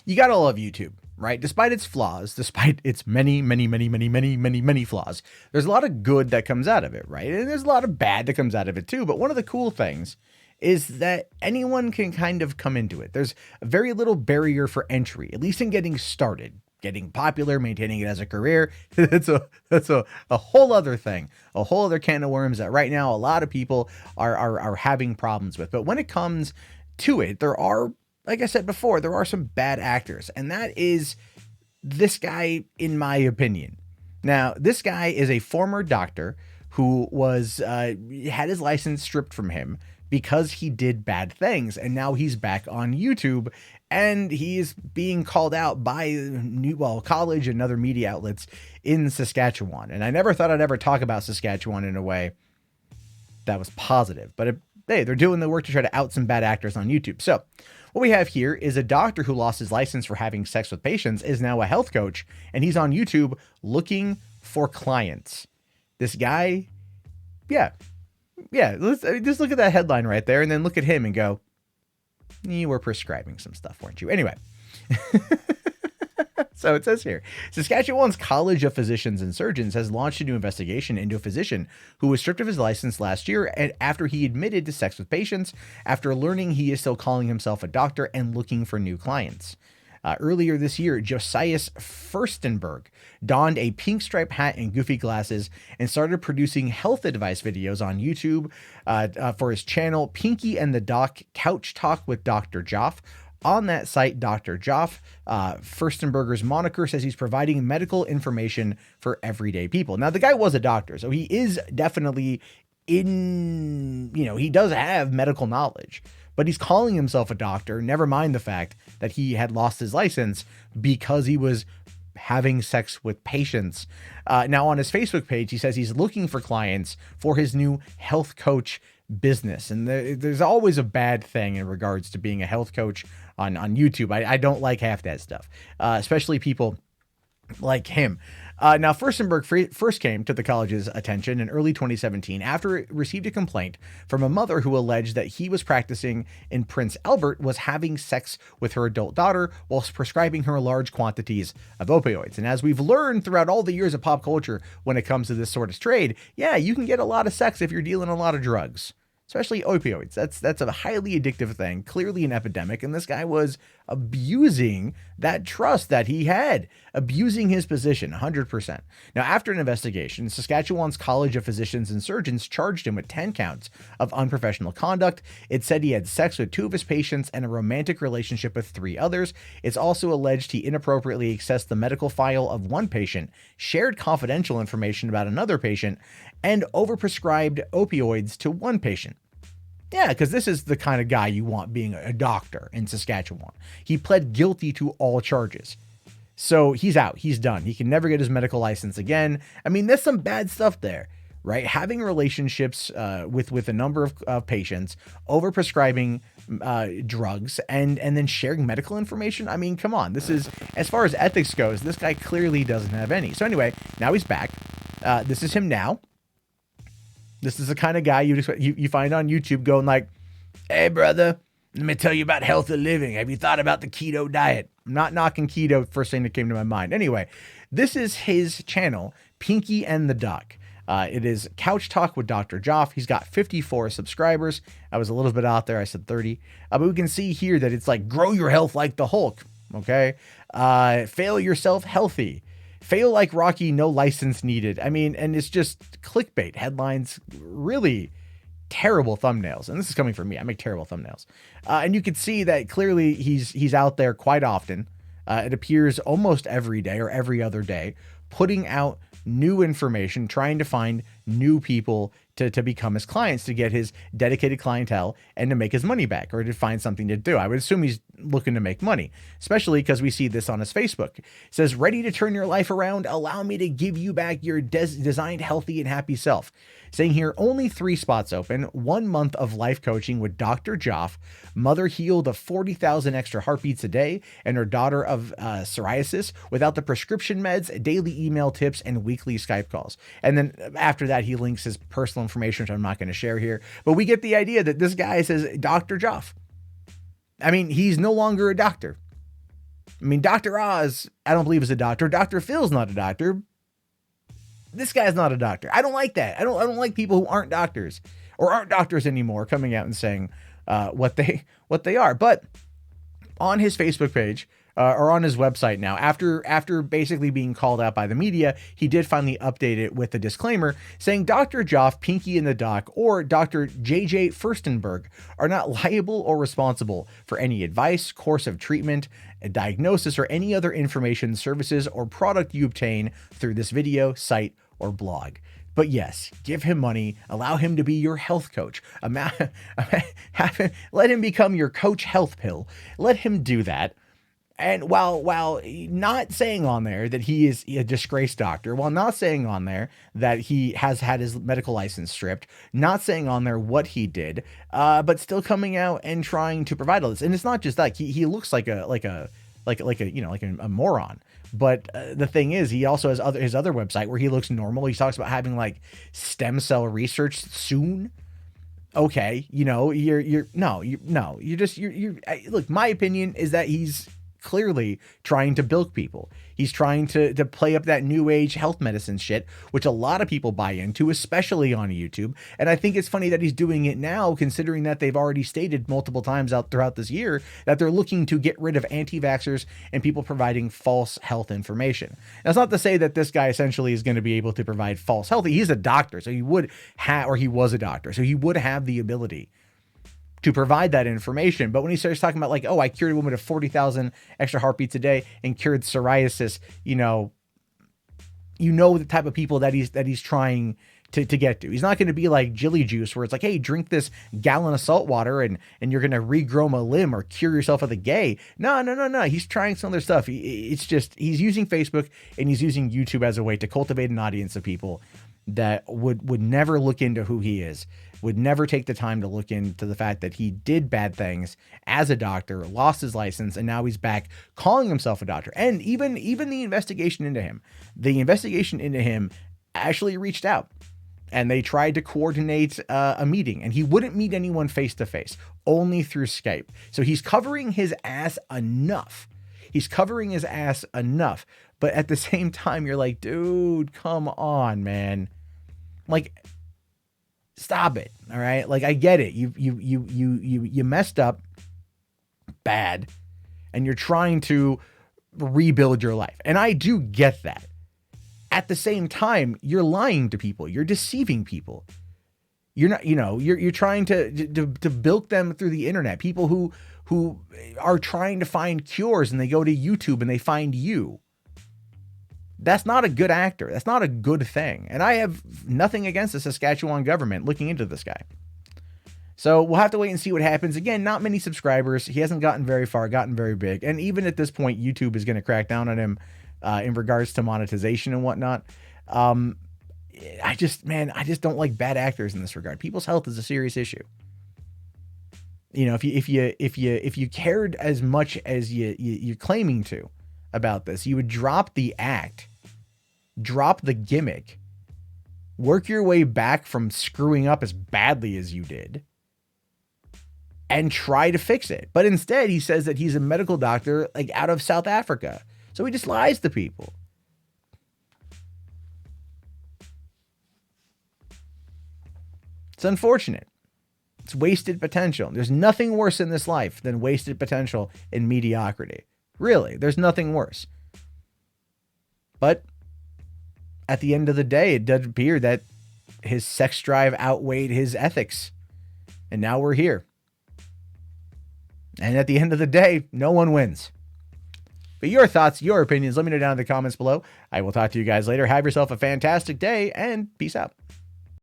you gotta love YouTube, right? Despite its flaws, despite its many flaws, there's a lot of good that comes out of it, right? And there's a lot of bad that comes out of it too. But one of the cool things is that anyone can kind of come into it. There's very little barrier for entry, at least in getting started. Getting popular, maintaining it as a career, that's a whole other thing, a whole other can of worms that right now a lot of people are having problems with. But when it comes to it, there are, like I said before, there are some bad actors, and that is this guy, in my opinion. Now, this guy is a former doctor who was had his license stripped from him because he did bad things, and now he's back on YouTube, and he's being called out by college and other media outlets in Saskatchewan. And I never thought I'd ever talk about Saskatchewan in a way that was positive, but hey, they're doing the work to try to out some bad actors on YouTube. So what we have here is a doctor who lost his license for having sex with patients is now a health coach, and he's on YouTube looking for clients. This guy, yeah, just look at that headline right there, and then look at him and go, you were prescribing some stuff, weren't you? Anyway. So it says here, Saskatchewan's College of Physicians and Surgeons has launched a new investigation into a physician who was stripped of his license last year and after he admitted to sex with patients after learning he is still calling himself a doctor and looking for new clients. Earlier this year, Josias Furstenberg donned a pink stripe hat and goofy glasses and started producing health advice videos on YouTube for his channel, Pinky and the Doc Couch Talk with Dr. Joff. On that site, Dr. Joff, Furstenberger's moniker, says he's providing medical information for everyday people. Now, the guy was a doctor, so he is definitely he does have medical knowledge, but he's calling himself a doctor. Never mind the fact that he had lost his license because he was having sex with patients. Now, on his Facebook page, he says he's looking for clients for his new health coach business. And there's always a bad thing in regards to being a health coach on YouTube. I don't like half that stuff, especially people like him. Now, Furstenberg first came to the college's attention in early 2017 after it received a complaint from a mother who alleged that he was practicing in Prince Albert was having sex with her adult daughter whilst prescribing her large quantities of opioids. And as we've learned throughout all the years of pop culture when it comes to this sort of trade, yeah, you can get a lot of sex if you're dealing a lot of drugs. Especially opioids. That's a highly addictive thing, clearly an epidemic, and this guy was abusing that trust that he had, abusing his position 100%. Now, after an investigation, Saskatchewan's College of Physicians and Surgeons charged him with 10 counts of unprofessional conduct. It said he had sex with 2 of his patients and a romantic relationship with 3 others. It's also alleged he inappropriately accessed the medical file of 1 patient, shared confidential information about another patient, and overprescribed opioids to 1 patient. Yeah, because this is the kind of guy you want being a doctor in Saskatchewan. He pled guilty to all charges. So he's out. He's done. He can never get his medical license again. I mean, there's some bad stuff there, right? Having relationships with a number of patients, overprescribing drugs, and then sharing medical information. I mean, come on. This is, as far as ethics goes, this guy clearly doesn't have any. So anyway, now he's back. This is him now. This is the kind of guy you find on YouTube going like, hey, brother, let me tell you about healthy living. Have you thought about the keto diet? I'm not knocking keto, first thing that came to my mind. Anyway, this is his channel, Pinky and the Doc. It is Couch Talk with Dr. Joff. He's got 54 subscribers. I was a little bit out there. I said 30. But we can see here that it's like, grow your health like the Hulk. Okay. Fail yourself healthy. Fail like Rocky, no license needed. I mean, and it's just clickbait headlines, really terrible thumbnails. And this is coming from me. I make terrible thumbnails. And you can see that clearly he's out there quite often. It appears almost every day or every other day, putting out new information, trying to find new people to become his clients, to get his dedicated clientele and to make his money back or to find something to do. I would assume he's looking to make money, especially because we see this on his Facebook. It says, ready to turn your life around? Allow me to give you back your designed, healthy, and happy self. Saying here, only 3 spots open, 1 month of life coaching with Dr. Joff, mother healed of 40,000 extra heartbeats a day, and her daughter of psoriasis without the prescription meds, daily email tips, and weekly Skype calls. And then after that, he links his personal information, which I'm not going to share here. But we get the idea that this guy says Dr. Joff. I mean, he's no longer a doctor. I mean, Dr. Oz, I don't believe is a doctor. Dr. Phil's not a doctor. This guy's not a doctor. I don't like that. I don't like people who aren't doctors or aren't doctors anymore coming out and saying what they are. But on his Facebook page, or on his website now, after basically being called out by the media, he did finally update it with a disclaimer saying Dr. Joff, Pinky in the Doc, or Dr. JJ Furstenberg are not liable or responsible for any advice, course of treatment, a diagnosis, or any other information, services, or product you obtain through this video, site, or blog. But yes, give him money, allow him to be your health coach, let him become your coach health pill, let him do that. And while not saying on there that he is a disgraced doctor, while not saying on there that he has had his medical license stripped, not saying on there what he did, but still coming out and trying to provide all this. And it's not just that he looks like a moron. But the thing is, he also has his other website where he looks normal. He talks about having like stem cell research soon. Okay, look, my opinion is that he's clearly trying to bilk people. He's trying to play up that new age health medicine shit, which a lot of people buy into, especially on YouTube. And I think it's funny that he's doing it now, considering that they've already stated multiple times out throughout this year that they're looking to get rid of anti-vaxxers and people providing false health information. That's not to say that this guy essentially is going to be able to provide false health. He's a doctor, so he would have, or he was a doctor, so he would have the ability to provide that information. But when he starts talking about like, oh, I cured a woman of 40,000 extra heartbeats a day and cured psoriasis, you know the type of people that he's trying to get to. He's not going to be like Jilly Juice, where it's like, hey, drink this gallon of salt water and you're going to regrow a limb or cure yourself of the gay. No. He's trying some other stuff. It's just, he's using Facebook and he's using YouTube as a way to cultivate an audience of people that would never look into who he is, would never take the time to look into the fact that he did bad things as a doctor, lost his license, and now he's back calling himself a doctor. And even the investigation into him actually reached out and they tried to coordinate a meeting, and he wouldn't meet anyone face to face, only through Skype. So he's covering his ass enough. But at the same time, you're like, dude, come on, man. Like, stop it. All right. Like, I get it. You messed up bad and you're trying to rebuild your life. And I do get that. At the same time, you're lying to people. You're deceiving people. You're not, you're trying to bilk them through the internet. People who are trying to find cures and they go to YouTube and they find you. That's not a good actor. That's not a good thing. And I have nothing against the Saskatchewan government looking into this guy. So we'll have to wait and see what happens. Again, not many subscribers. He hasn't gotten very far, gotten very big. And even at this point, YouTube is going to crack down on him in regards to monetization and whatnot. I just don't like bad actors in this regard. People's health is a serious issue. If you cared as much as you're claiming to about this, you would drop the act, drop the gimmick, work your way back from screwing up as badly as you did, and try to fix it. But instead, he says that he's a medical doctor, like out of South Africa. So he just lies to people. It's unfortunate. It's wasted potential. There's nothing worse in this life than wasted potential and mediocrity. Really, there's nothing worse. But at the end of the day, it does appear that his sex drive outweighed his ethics. And now we're here. And at the end of the day, no one wins. But your thoughts, your opinions, let me know down in the comments below. I will talk to you guys later. Have yourself a fantastic day and peace out.